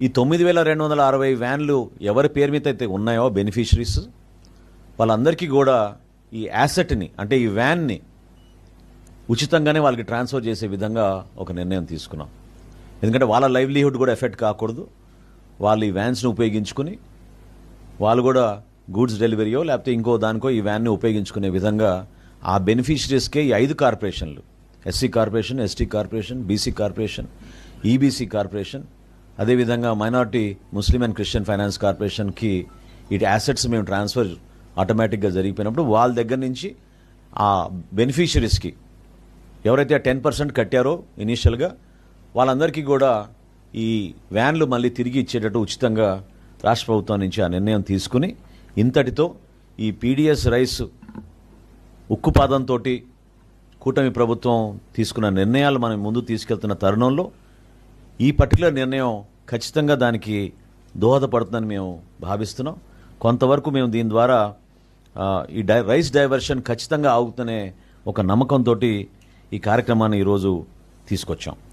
ఈ 9260 వ్యాన్లు ఎవరి పేరు మీద అయితే ఉన్నాయో బెనిఫిషరీస్ వాళ్ళందరికీ కూడా ఈ యాసెట్ని అంటే ఈ వ్యాన్ని ఉచితంగానే వాళ్ళకి ట్రాన్స్ఫర్ చేసే విధంగా ఒక నిర్ణయం తీసుకున్నాం. ఎందుకంటే వాళ్ళ లైవ్లీహుడ్ కూడా ఎఫెక్ట్ కాకూడదు. వాళ్ళు ఈ వ్యాన్స్ని ఉపయోగించుకుని వాళ్ళు కూడా గూడ్స్ డెలివరీయో లేకపోతే ఇంకో దానికో ఈ వ్యాన్ని ఉపయోగించుకునే విధంగా ఆ బెనిఫిషరీస్కే ఈ 5 కార్పొరేషన్లు SC corporation, ST corporation, BC corporation, EBC corporation, అదేవిధంగా minority Muslim and Christian finance కార్పొరేషన్కి ఇటు యాసెట్స్ మేము ట్రాన్స్ఫర్ ఆటోమేటిక్గా జరిగిపోయినప్పుడు వాళ్ళ దగ్గర నుంచి ఆ బెనిఫిషరీస్కి ఎవరైతే 10% కట్టారో ఇనీషియల్గా వాళ్ళందరికీ కూడా ఈ వ్యాన్లు మళ్ళీ తిరిగి ఇచ్చేటట్టు ఉచితంగా రాష్ట్ర ప్రభుత్వం నుంచి ఆ నిర్ణయం తీసుకుని ఇంతటితో ఈ పీడిఎస్ రైస్ ఉక్కుపాదంతో కూటమి ప్రభుత్వం తీసుకున్న నిర్ణయాలు మనం ముందు తీసుకెళ్తున్న తరుణంలో ఈ పర్టికులర్ నిర్ణయం ఖచ్చితంగా దానికి దోహదపడుతుందని మేము భావిస్తున్నాం. కొంతవరకు మేము దీని ద్వారా ఈ రైస్ డైవర్షన్ ఖచ్చితంగా ఆగుతూనే ఒక నమ్మకంతో ఈ కార్యక్రమాన్ని ఈరోజు తీసుకొచ్చాం.